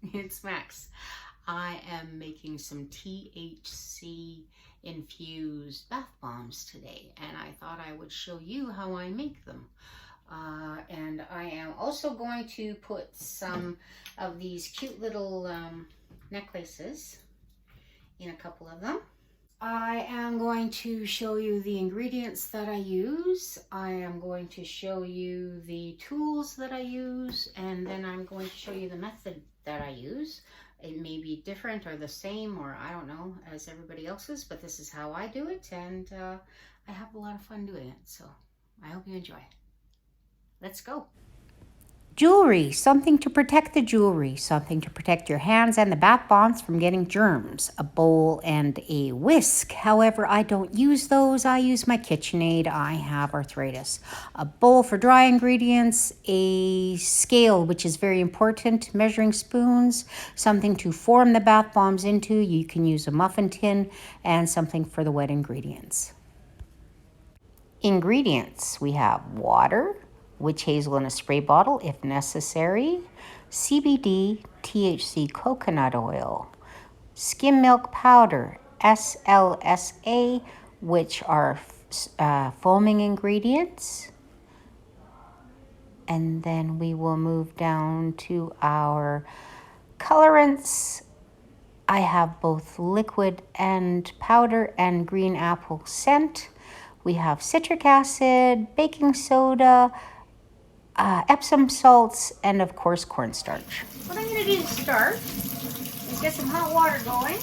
It's Max. I am making some THC infused bath bombs today, and I thought I would show you how I make them. And I am also going to put some of these cute little necklaces in a couple of them. I am going to show you the ingredients that I use. I am going to show you the tools that I use, and then I'm going to show you the method that I use. It may be different or the same, or I don't know, as everybody else's, but this is how I do it, and I have a lot of fun doing it, so I hope you enjoy. Let's go. Jewelry, something to protect the jewelry, something to protect your hands and the bath bombs from getting germs, a bowl and a whisk. However, I don't use those. I use my KitchenAid. I have arthritis. A bowl for dry ingredients, a scale, which is very important, measuring spoons, something to form the bath bombs into. You can use a muffin tin, and something for the wet ingredients. Ingredients, we have water, witch hazel in a spray bottle if necessary, CBD, THC coconut oil, skim milk powder, SLSA, which are foaming ingredients. And then we will move down to our colorants. I have both liquid and powder and green apple scent. We have citric acid, baking soda, Epsom salts, and of course cornstarch. What I'm going to do to start is get some hot water going.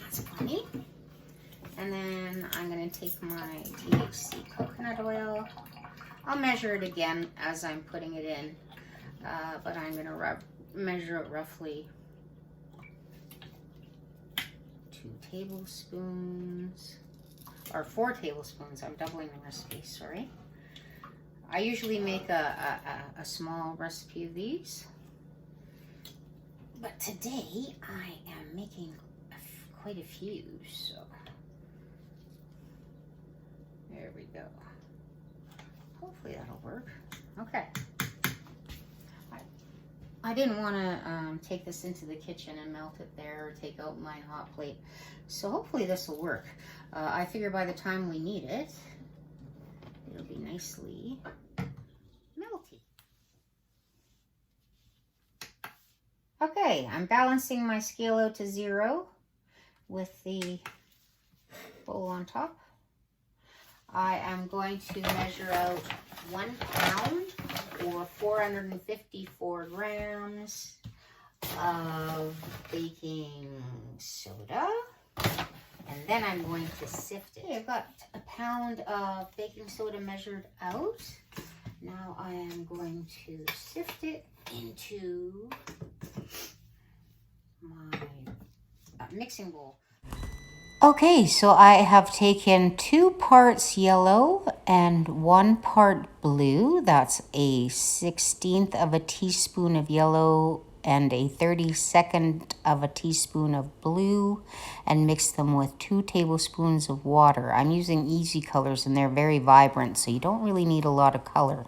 That's plenty. And then I'm going to take my THC coconut oil. I'll measure it again as I'm putting it in, but I'm going to measure it roughly 2 tablespoons. Or 4 tablespoons. I'm doubling the recipe, sorry. I usually make a small recipe of these, but today I am making quite a few, so there we go. Hopefully that'll work. Okay. I didn't want to take this into the kitchen and melt it there or take out my hot plate, so hopefully this will work. I figure by the time we need it, it'll be nicely melty. Okay, I'm balancing my scale out to 0 with the bowl on top. I am going to measure out 1 pound or 454 grams of baking soda. And then I'm going to sift it. Okay, I've got a pound of baking soda measured out. Now I am going to sift it into my mixing bowl. Okay, so I have taken 2 parts yellow and 1 part blue. That's a 1/16 of a teaspoon of yellow and a 32nd of a teaspoon of blue, and mix them with 2 tablespoons of water. I'm using easy colors and they're very vibrant, so you don't really need a lot of color.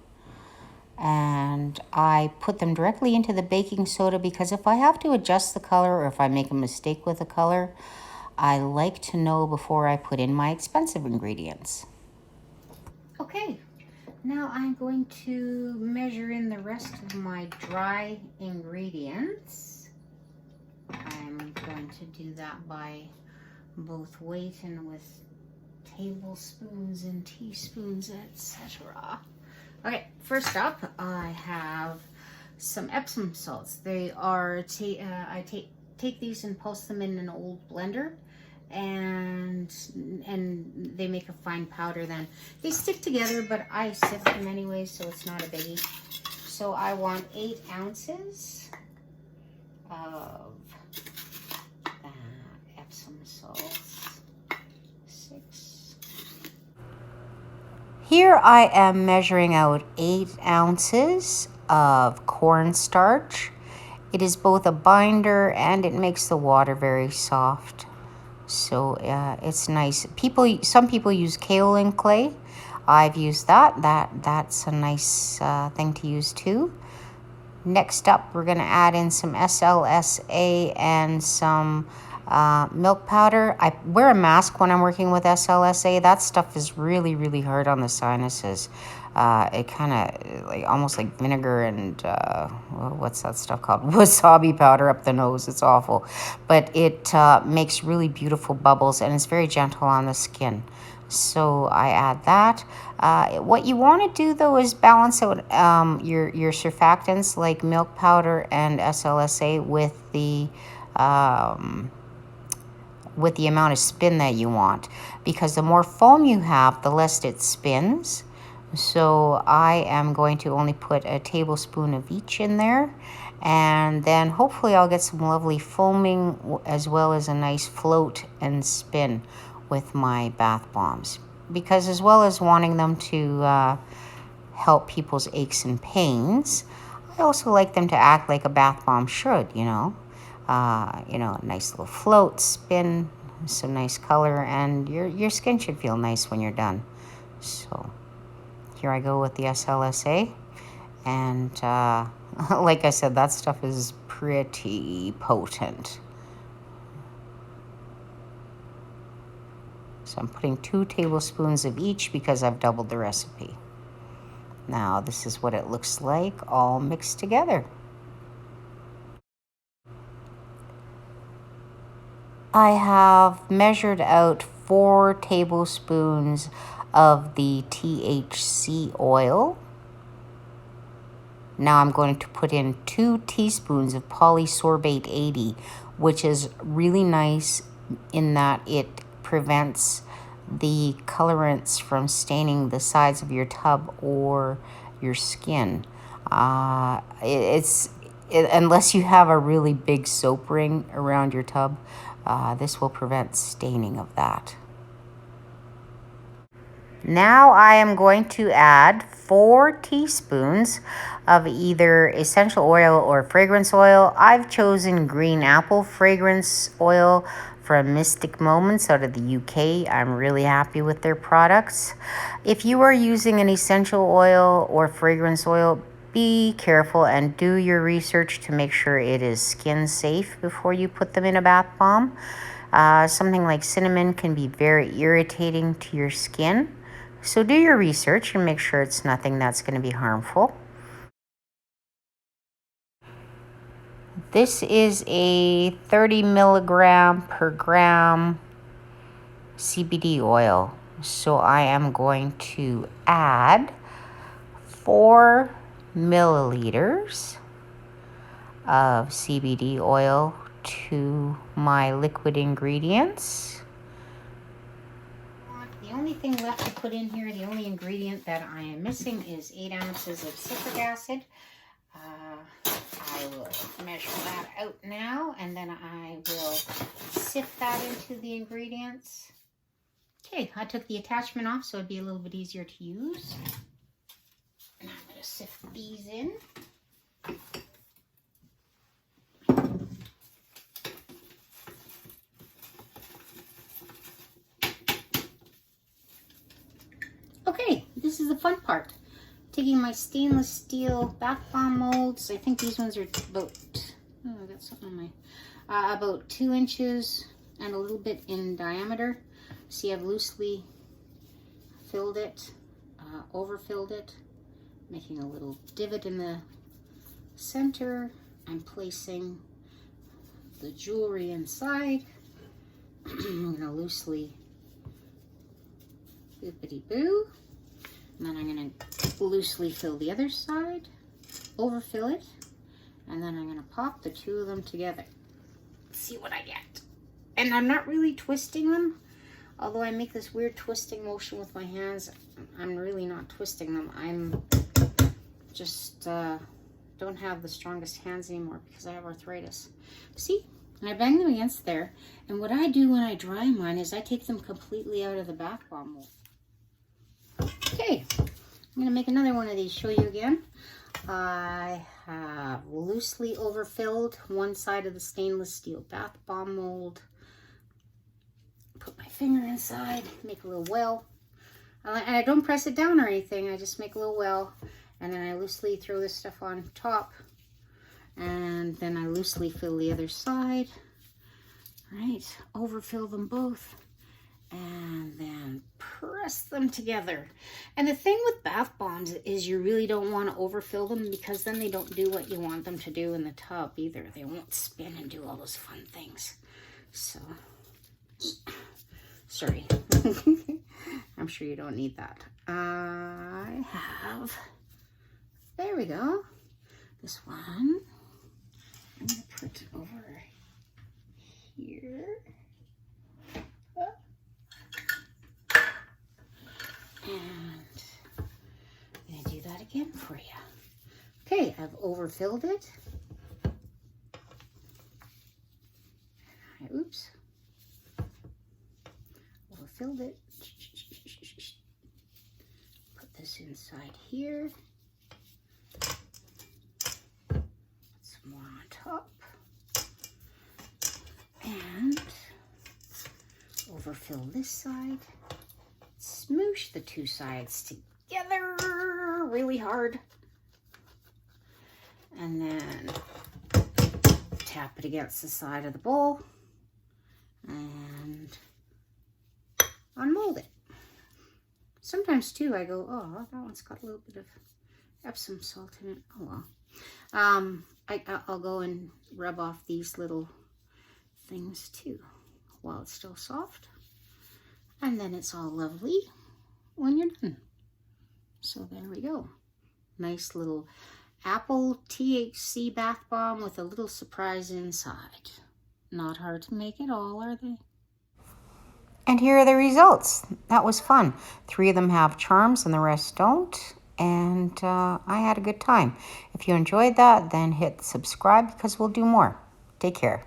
And I put them directly into the baking soda because if I have to adjust the color or if I make a mistake with the color, I like to know before I put in my expensive ingredients. Okay, now I'm going to measure in the rest of my dry ingredients. I'm going to do that by both weight and with tablespoons and teaspoons, etc. Okay, first up I have some Epsom salts. They are, I take these and pulse them in an old blender, and they make a fine powder. Then they stick together, but I sift them anyway, so it's not a biggie. So I want 8 ounces of Epsom salts. 6. Here I am measuring out 8 ounces of cornstarch. It is both a binder and it makes the water very soft. So it's nice. Some people use kaolin clay. I've used that. That's a nice thing to use too. Next up, we're going to add in some SLSA and some milk powder. I wear a mask when I'm working with SLSA. That stuff is really, really hard on the sinuses. It kind of like almost like vinegar and what's that stuff called? Wasabi powder up the nose. It's awful. But it makes really beautiful bubbles, and it's very gentle on the skin. So I add that. What you want to do though is balance out your surfactants like milk powder and SLSA with the amount of spin that you want, because the more foam you have, the less it spins. So I am going to only put a tablespoon of each in there, and then hopefully I'll get some lovely foaming as well as a nice float and spin with my bath bombs, because as well as wanting them to help people's aches and pains, I also like them to act like a bath bomb should, you know, a nice little float, spin, some nice color, and your skin should feel nice when you're done. So here I go with the SLSA, and like I said, that stuff is pretty potent. So I'm putting 2 tablespoons of each because I've doubled the recipe. Now this is what it looks like all mixed together. I have measured out 4 tablespoons of the THC oil. Now I'm going to put in 2 teaspoons of polysorbate 80, which is really nice in that it prevents the colorants from staining the sides of your tub or your skin. Unless you have a really big soap ring around your tub, this will prevent staining of that. Now I am going to add 4 teaspoons of either essential oil or fragrance oil. I've chosen green apple fragrance oil from Mystic Moments out of the UK. I'm really happy with their products. If you are using an essential oil or fragrance oil, be careful and do your research to make sure it is skin safe before you put them in a bath bomb. Something like cinnamon can be very irritating to your skin. So do your research and make sure it's nothing that's going to be harmful. This is a 30 milligram per gram CBD oil. So I am going to add 4 milliliters of CBD oil to my liquid ingredients. The only thing left to put in here, the only ingredient that I am missing is 8 ounces of citric acid. I will measure that out now, and then I will sift that into the ingredients. Okay, I took the attachment off so it'd be a little bit easier to use. And I'm going to sift these in. Okay, this is the fun part. Taking my stainless steel bath bomb molds. I think these ones are about, I got something on my, about 2 inches and a little bit in diameter. See, I've loosely filled it, overfilled it, making a little divot in the center. I'm placing the jewelry inside. I'm gonna loosely boopity-boo. And then I'm going to loosely fill the other side, overfill it, and then I'm going to pop the 2 of them together. See what I get. And I'm not really twisting them, although I make this weird twisting motion with my hands. I'm really not twisting them. I'm just don't have the strongest hands anymore because I have arthritis. See? And I bang them against there. And what I do when I dry mine is I take them completely out of the bath bomb mold. Okay, I'm going to make another one of these, show you again. I have loosely overfilled one side of the stainless steel bath bomb mold. Put my finger inside, make a little well. And I don't press it down or anything. I just make a little well, and then I loosely throw this stuff on top, and then I loosely fill the other side. Right, overfill them both, and then press them together. And the thing with bath bombs is you really don't want to overfill them, because then they don't do what you want them to do in the tub either. They won't spin and do all those fun things. So, sorry. I'm sure you don't need that. I have, there we go. This one, I'm gonna put over here. And I'm gonna do that again for you. Okay, I've overfilled it. Oops. Overfilled it. Put this inside here. Put some more on top. And overfill this side. Smoosh the two sides together really hard. And then tap it against the side of the bowl and unmold it. Sometimes too I go, oh, that one's got a little bit of Epsom salt in it. Oh well. I'll go and rub off these little things too while it's still soft. And then it's all lovely when you're done. So there we go. Nice little apple THC bath bomb with a little surprise inside. Not hard to make at all, are they? And here are the results. That was fun. 3 of them have charms and the rest don't. And I had a good time. If you enjoyed that, then hit subscribe because we'll do more. Take care.